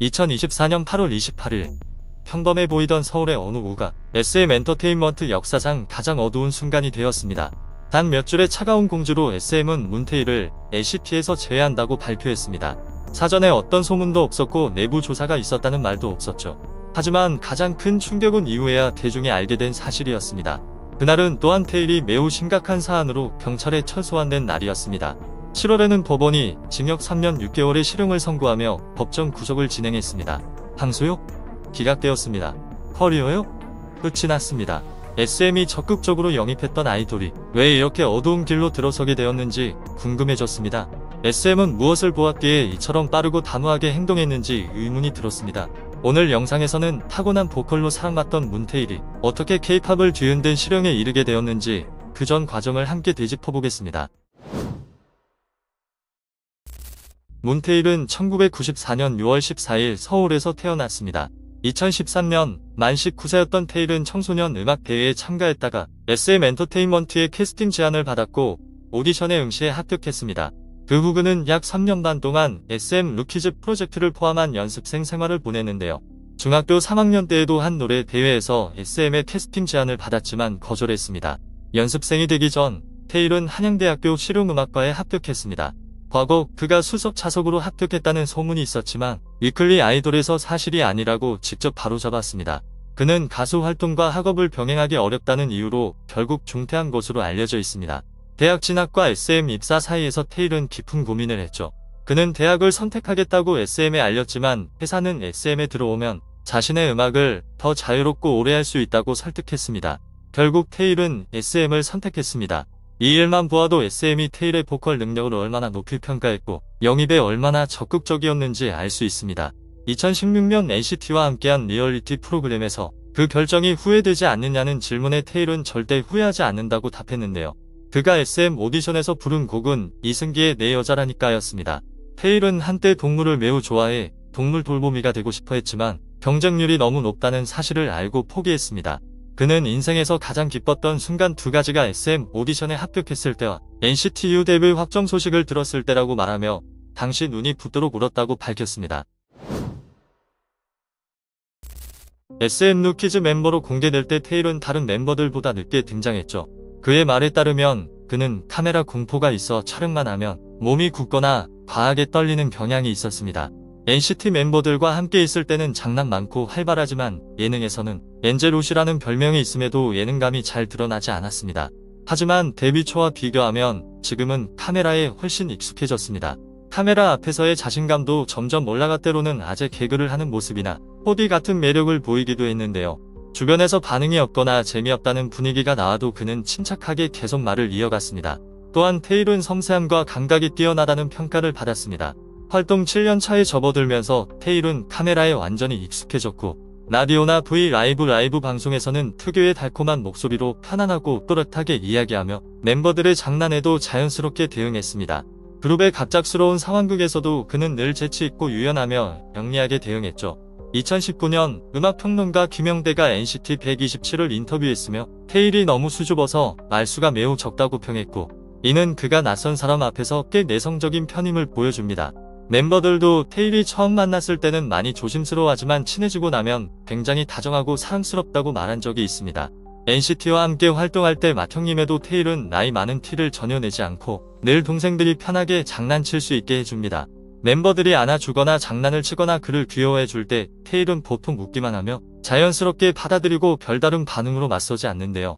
2024년 8월 28일 평범해 보이던 서울의 어느 오후가 SM엔터테인먼트 역사상 가장 어두운 순간이 되었습니다. 단 몇 줄의 차가운 공지로 SM은 문태일을 NCT에서 제외한다고 발표했습니다. 사전에 어떤 소문도 없었고 내부 조사가 있었다는 말도 없었죠. 하지만 가장 큰 충격은 이후에야 대중이 알게 된 사실이었습니다. 그날은 또한 태일이 매우 심각한 사안으로 경찰에 철소환된 날이었습니다. 7월에는 법원이 징역 3년 6개월의 실형을 선고하며 법정 구속을 진행했습니다. 항소요? 기각되었습니다. 커리어요? 끝이 났습니다. SM이 적극적으로 영입했던 아이돌이 왜 이렇게 어두운 길로 들어서게 되었는지 궁금해졌습니다. SM은 무엇을 보았기에 이처럼 빠르고 단호하게 행동했는지 의문이 들었습니다. 오늘 영상에서는 타고난 보컬로 사랑받던 문태일이 어떻게 K-팝을 뒤흔든 실형에 이르게 되었는지 그 전 과정을 함께 되짚어보겠습니다. 문태일은 1994년 6월 14일 서울에서 태어났습니다. 2013년 만 19세였던 태일은 청소년 음악대회에 참가했다가 SM엔터테인먼트의 캐스팅 제안을 받았고 오디션에 응시해 합격했습니다. 그 후 그는 약 3년 반 동안 SM 루키즈 프로젝트를 포함한 연습생 생활을 보냈는데요. 중학교 3학년 때에도 한 노래 대회에서 SM의 캐스팅 제안을 받았지만 거절했습니다. 연습생이 되기 전 태일은 한양대학교 실용음악과에 합격했습니다. 과거 그가 수석 차석으로 합격했다는 소문이 있었지만 위클리 아이돌에서 사실이 아니라고 직접 바로잡았습니다. 그는 가수 활동과 학업을 병행하기 어렵다는 이유로 결국 중퇴한 것으로 알려져 있습니다. 대학 진학과 SM 입사 사이에서 태일은 깊은 고민을 했죠. 그는 대학을 선택하겠다고 SM에 알렸지만 회사는 SM에 들어오면 자신의 음악을 더 자유롭고 오래 할 수 있다고 설득했습니다. 결국 태일은 SM을 선택했습니다. 이 일만 보아도 SM이 태일의 보컬 능력을 얼마나 높이 평가했고 영입에 얼마나 적극적이었는지 알 수 있습니다. 2016년 NCT와 함께한 리얼리티 프로그램에서 그 결정이 후회되지 않느냐는 질문에 태일은 절대 후회하지 않는다고 답했는데요. 그가 SM 오디션에서 부른 곡은 이승기의 내 여자라니까였습니다. 태일은 한때 동물을 매우 좋아해 동물 돌보미가 되고 싶어 했지만 경쟁률이 너무 높다는 사실을 알고 포기했습니다. 그는 인생에서 가장 기뻤던 순간 두 가지가 SM 오디션에 합격했을 때와 NCT U 데뷔 확정 소식을 들었을 때라고 말하며 당시 눈이 붓도록 울었다고 밝혔습니다. SM 루키즈 멤버로 공개될 때 태일은 다른 멤버들보다 늦게 등장했죠. 그의 말에 따르면 그는 카메라 공포가 있어 촬영만 하면 몸이 굳거나 과하게 떨리는 경향이 있었습니다. NCT 멤버들과 함께 있을 때는 장난 많고 활발하지만 예능에서는 엔젤옷이라는 별명이 있음에도 예능감이 잘 드러나지 않았습니다. 하지만 데뷔 초와 비교하면 지금은 카메라에 훨씬 익숙해졌습니다. 카메라 앞에서의 자신감도 점점 올라가 때로는 아재 개그를 하는 모습이나 호디 같은 매력을 보이기도 했는데요. 주변에서 반응이 없거나 재미없다는 분위기가 나와도 그는 침착하게 계속 말을 이어갔습니다. 또한 태일은 섬세함과 감각이 뛰어나다는 평가를 받았습니다. 활동 7년 차에 접어들면서 태일은 카메라에 완전히 익숙해졌고 라디오나 라이브 방송에서는 특유의 달콤한 목소리로 편안하고 또렷하게 이야기하며 멤버들의 장난에도 자연스럽게 대응했습니다. 그룹의 갑작스러운 상황극에서도 그는 늘 재치있고 유연하며 영리하게 대응했죠. 2019년 음악평론가 김영대가 NCT 127을 인터뷰했으며 태일이 너무 수줍어서 말수가 매우 적다고 평했고 이는 그가 낯선 사람 앞에서 꽤 내성적인 편임을 보여줍니다. 멤버들도 태일이 처음 만났을 때는 많이 조심스러워하지만 친해지고 나면 굉장히 다정하고 사랑스럽다고 말한 적이 있습니다. NCT와 함께 활동할 때 맏형님에도 태일은 나이 많은 티를 전혀 내지 않고 늘 동생들이 편하게 장난칠 수 있게 해줍니다. 멤버들이 안아주거나 장난을 치거나 그를 귀여워해줄 때 태일은 보통 웃기만 하며 자연스럽게 받아들이고 별다른 반응으로 맞서지 않는데요.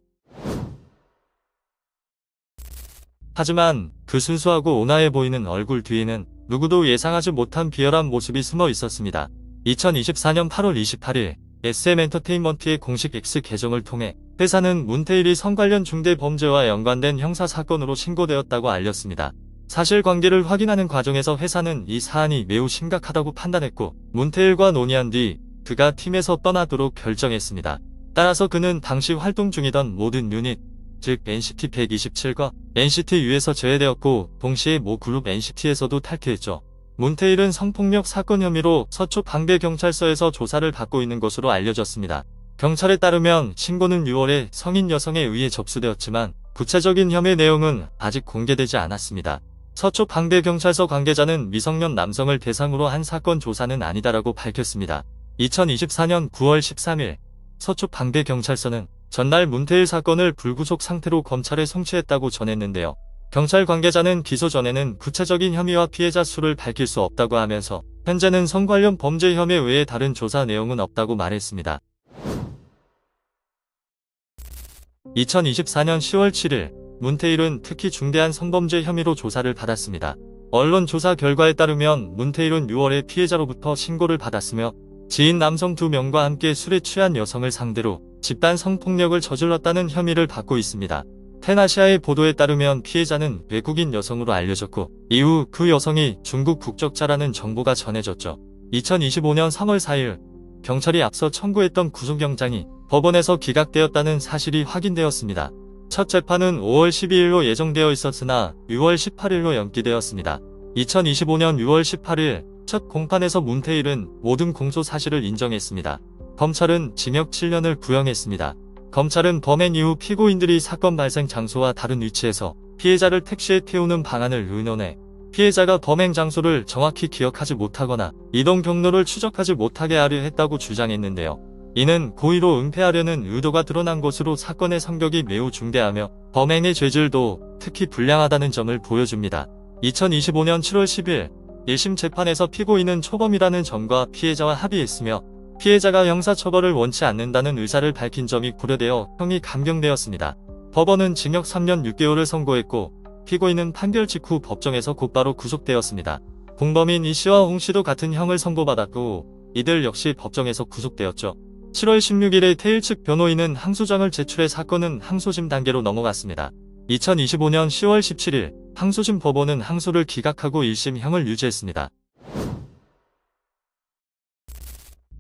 하지만 그 순수하고 온화해 보이는 얼굴 뒤에는 누구도 예상하지 못한 비열한 모습이 숨어 있었습니다. 2024년 8월 28일 SM엔터테인먼트의 공식 X 계정을 통해 회사는 문태일이 성 관련 중대 범죄와 연관된 형사 사건으로 신고되었다고 알렸습니다. 사실관계를 확인하는 과정에서 회사는 이 사안이 매우 심각하다고 판단했고 문태일과 논의한 뒤 그가 팀에서 떠나도록 결정했습니다. 따라서 그는 당시 활동 중이던 모든 유닛, 즉 NCT 127과 NCT U에서 제외되었고 동시에 모 그룹 NCT에서도 탈퇴했죠. 문태일은 성폭력 사건 혐의로 서초 방배경찰서에서 조사를 받고 있는 것으로 알려졌습니다. 경찰에 따르면 신고는 6월에 성인 여성에 의해 접수되었지만 구체적인 혐의 내용은 아직 공개되지 않았습니다. 서초 방배경찰서 관계자는 미성년 남성을 대상으로 한 사건 조사는 아니다라고 밝혔습니다. 2024년 9월 13일 서초 방배경찰서는 전날 문태일 사건을 불구속 상태로 검찰에 송치했다고 전했는데요. 경찰 관계자는 기소 전에는 구체적인 혐의와 피해자 수를 밝힐 수 없다고 하면서 현재는 성 관련 범죄 혐의 외에 다른 조사 내용은 없다고 말했습니다. 2024년 10월 7일 문태일은 특히 중대한 성범죄 혐의로 조사를 받았습니다. 언론 조사 결과에 따르면 문태일은 6월에 피해자로부터 신고를 받았으며 지인 남성 2명과 함께 술에 취한 여성을 상대로 집단 성폭력을 저질렀다는 혐의를 받고 있습니다. 텐아시아의 보도에 따르면 피해자는 외국인 여성으로 알려졌고 이후 그 여성이 중국 국적자라는 정보가 전해졌죠. 2025년 3월 4일 경찰이 앞서 청구했던 구속영장이 법원에서 기각되었다는 사실이 확인되었습니다. 첫 재판은 5월 12일로 예정되어 있었으나 6월 18일로 연기되었습니다. 2025년 6월 18일 첫 공판에서 문태일은 모든 공소 사실을 인정했습니다. 검찰은 징역 7년을 구형했습니다. 검찰은 범행 이후 피고인들이 사건 발생 장소와 다른 위치에서 피해자를 택시에 태우는 방안을 의논해 피해자가 범행 장소를 정확히 기억하지 못하거나 이동 경로를 추적하지 못하게 하려 했다고 주장했는데요. 이는 고의로 은폐하려는 의도가 드러난 것으로 사건의 성격이 매우 중대하며 범행의 죄질도 특히 불량하다는 점을 보여줍니다. 2025년 7월 10일 1심 재판에서 피고인은 초범이라는 점과 피해자와 합의했으며 피해자가 형사처벌을 원치 않는다는 의사를 밝힌 점이 고려되어 형이 감경되었습니다. 법원은 징역 3년 6개월을 선고했고 피고인은 판결 직후 법정에서 곧바로 구속되었습니다. 공범인 이 씨와 홍 씨도 같은 형을 선고받았고 이들 역시 법정에서 구속되었죠. 7월 16일에 태일 측 변호인은 항소장을 제출해 사건은 항소심 단계로 넘어갔습니다. 2025년 10월 17일 항소심 법원은 항소를 기각하고 1심형을 유지했습니다.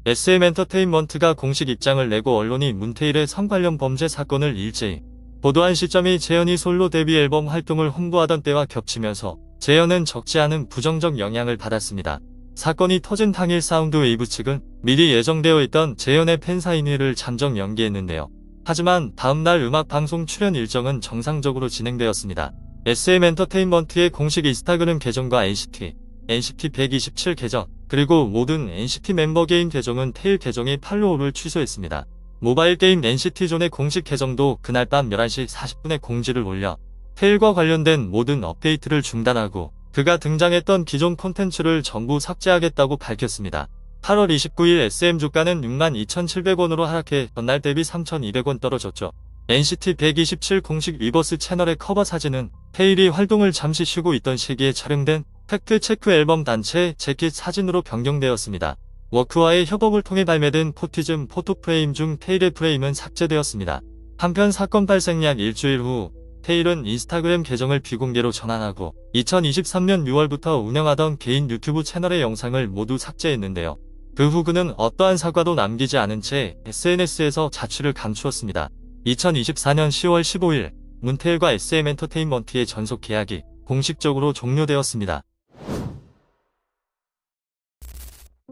SM엔터테인먼트가 공식 입장을 내고 언론이 문태일의 성 관련 범죄 사건을 일제히 보도한 시점이 재현이 솔로 데뷔 앨범 활동을 홍보하던 때와 겹치면서 재현은 적지 않은 부정적 영향을 받았습니다. 사건이 터진 당일 사운드웨이브 측은 미리 예정되어 있던 재현의 팬사인회를 잠정 연기했는데요. 하지만 다음날 음악방송 출연 일정은 정상적으로 진행되었습니다. SM엔터테인먼트의 공식 인스타그램 계정과 NCT 127 계정, 그리고 모든 NCT 멤버 게임 계정은 태일 계정의 팔로우를 취소했습니다. 모바일 게임 NCT존의 공식 계정도 그날 밤 11시 40분에 공지를 올려 태일과 관련된 모든 업데이트를 중단하고 그가 등장했던 기존 콘텐츠를 전부 삭제하겠다고 밝혔습니다. 8월 29일 SM 주가는 62,700원으로 하락해 전날 대비 3,200원 떨어졌죠. NCT 127 공식 위버스 채널의 커버 사진은 태일이 활동을 잠시 쉬고 있던 시기에 촬영된 팩트체크 앨범 단체 재킷 사진으로 변경되었습니다. 워크와의 협업을 통해 발매된 포티즘 포토프레임 중 태일의 프레임은 삭제되었습니다. 한편 사건 발생 약 일주일 후 태일은 인스타그램 계정을 비공개로 전환하고 2023년 6월부터 운영하던 개인 유튜브 채널의 영상을 모두 삭제했는데요. 그 후 그는 어떠한 사과도 남기지 않은 채 SNS에서 자취를 감추었습니다. 2024년 10월 15일 문태일과 SM엔터테인먼트의 전속 계약이 공식적으로 종료되었습니다.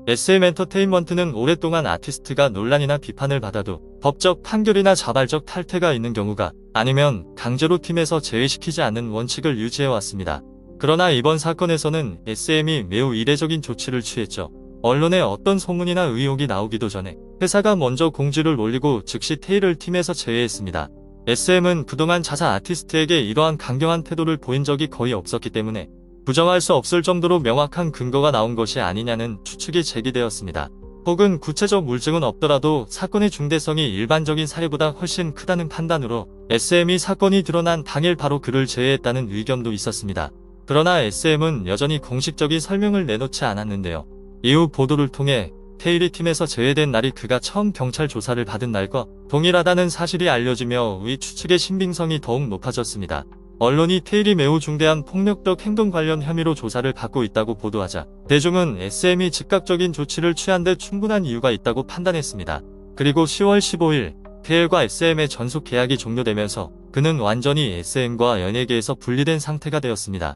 SM엔터테인먼트는 오랫동안 아티스트가 논란이나 비판을 받아도 법적 판결이나 자발적 탈퇴가 있는 경우가 아니면 강제로 팀에서 제외시키지 않는 원칙을 유지해왔습니다. 그러나 이번 사건에서는 SM이 매우 이례적인 조치를 취했죠. 언론에 어떤 소문이나 의혹이 나오기도 전에 회사가 먼저 공지를 올리고 즉시 태일을 팀에서 제외했습니다. SM은 그동안 자사 아티스트에게 이러한 강경한 태도를 보인 적이 거의 없었기 때문에 부정할 수 없을 정도로 명확한 근거가 나온 것이 아니냐는 추측이 제기되었습니다. 혹은 구체적 물증은 없더라도 사건의 중대성이 일반적인 사례보다 훨씬 크다는 판단으로 SM이 사건이 드러난 당일 바로 그를 제외했다는 의견도 있었습니다. 그러나 SM은 여전히 공식적인 설명을 내놓지 않았는데요. 이후 보도를 통해 태일이 팀에서 제외된 날이 그가 처음 경찰 조사를 받은 날과 동일하다는 사실이 알려지며 이 추측의 신빙성이 더욱 높아졌습니다. 언론이 태일이 매우 중대한 폭력적 행동 관련 혐의로 조사를 받고 있다고 보도하자 대중은 SM이 즉각적인 조치를 취한 데 충분한 이유가 있다고 판단했습니다. 그리고 10월 15일 태일과 SM의 전속 계약이 종료되면서 그는 완전히 SM과 연예계에서 분리된 상태가 되었습니다.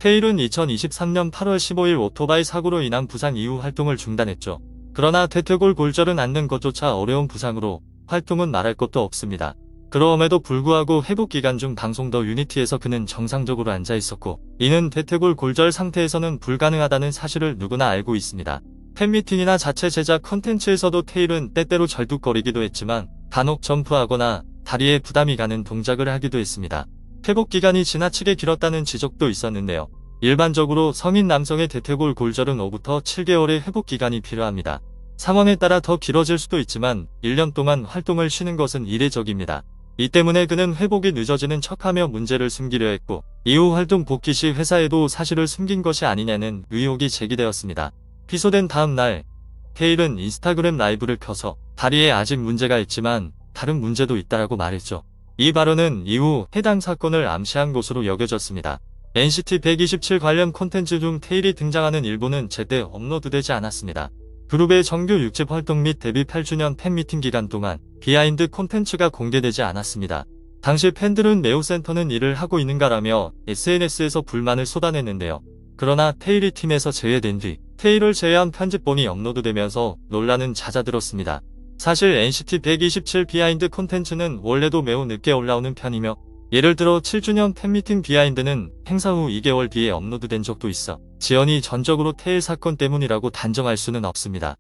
태일은 2023년 8월 15일 오토바이 사고로 인한 부상 이후 활동을 중단했죠. 그러나 퇴퇴골 골절은 앓는 것조차 어려운 부상으로 활동은 말할 것도 없습니다. 그럼에도 불구하고 회복기간 중 방송 더 유니티에서 그는 정상적으로 앉아 있었고, 이는 대퇴골 골절 상태에서는 불가능하다는 사실을 누구나 알고 있습니다. 팬미팅이나 자체 제작 컨텐츠에서도 테일은 때때로 절뚝거리기도 했지만 간혹 점프하거나 다리에 부담이 가는 동작을 하기도 했습니다. 회복기간이 지나치게 길었다는 지적도 있었는데요. 일반적으로 성인 남성의 대퇴골 골절은 5부터 7개월의 회복기간이 필요합니다. 상황에 따라 더 길어질 수도 있지만 1년 동안 활동을 쉬는 것은 이례적입니다. 이 때문에 그는 회복이 늦어지는 척하며 문제를 숨기려 했고, 이후 활동 복귀 시 회사에도 사실을 숨긴 것이 아니냐는 의혹이 제기되었습니다. 피소된 다음 날, 테일은 인스타그램 라이브를 켜서 다리에 아직 문제가 있지만 다른 문제도 있다라고 말했죠. 이 발언은 이후 해당 사건을 암시한 것으로 여겨졌습니다. NCT 127 관련 콘텐츠 중 테일이 등장하는 일부는 제때 업로드되지 않았습니다. 그룹의 정규 6집 활동 및 데뷔 8주년 팬미팅 기간 동안 비하인드 콘텐츠가 공개되지 않았습니다. 당시 팬들은 매우 센터는 일을 하고 있는가라며 SNS에서 불만을 쏟아냈는데요. 그러나 테일이 팀에서 제외된 뒤 테일을 제외한 편집본이 업로드되면서 논란은 잦아들었습니다. 사실 NCT 127 비하인드 콘텐츠는 원래도 매우 늦게 올라오는 편이며, 예를 들어 7주년 팬미팅 비하인드는 행사 후 2개월 뒤에 업로드된 적도 있어 지연이 전적으로 테일 사건 때문이라고 단정할 수는 없습니다.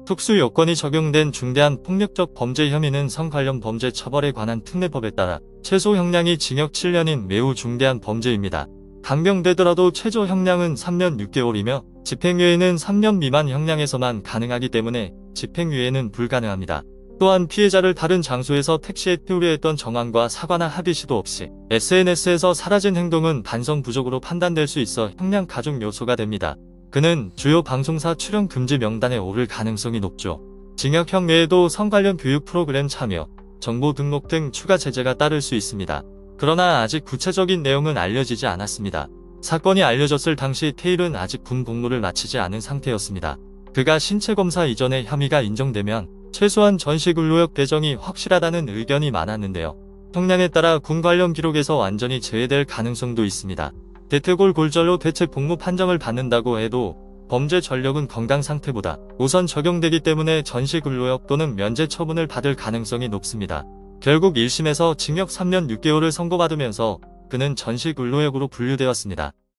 특수 요건이 적용된 중대한 폭력적 범죄 혐의는 성 관련 범죄 처벌에 관한 특례법에 따라 최소 형량이 징역 7년인 매우 중대한 범죄입니다. 강경되더라도 최저 형량은 3년 6개월이며 집행유예는 3년 미만 형량에서만 가능하기 때문에 집행유예는 불가능합니다. 또한 피해자를 다른 장소에서 택시에 태우려 정황과 사과나 합의 시도 없이 SNS에서 사라진 행동은 반성 부족으로 판단될 수 있어 형량 가중 요소가 됩니다. 그는 주요 방송사 출연 금지 명단에 오를 가능성이 높죠. 징역형 외에도 성 관련 교육 프로그램 참여, 정보 등록 등 추가 제재가 따를 수 있습니다. 그러나 아직 구체적인 내용은 알려지지 않았습니다. 사건이 알려졌을 당시 테일은 아직 군 복무를 마치지 않은 상태였습니다. 그가 신체검사 이전에 혐의가 인정되면 최소한 전시근로역 배정이 확실하다는 의견이 많았는데요. 형량에 따라 군 관련 기록에서 완전히 제외될 가능성도 있습니다. 대퇴골 골절로 대책 복무 판정을 받는다고 해도 범죄 전력은 건강 상태보다 우선 적용되기 때문에 전시근로역 또는 면제 처분을 받을 가능성이 높습니다. 결국 1심에서 징역 3년 6개월을 선고받으면서 그는 전시근로역으로 분류되었습니다.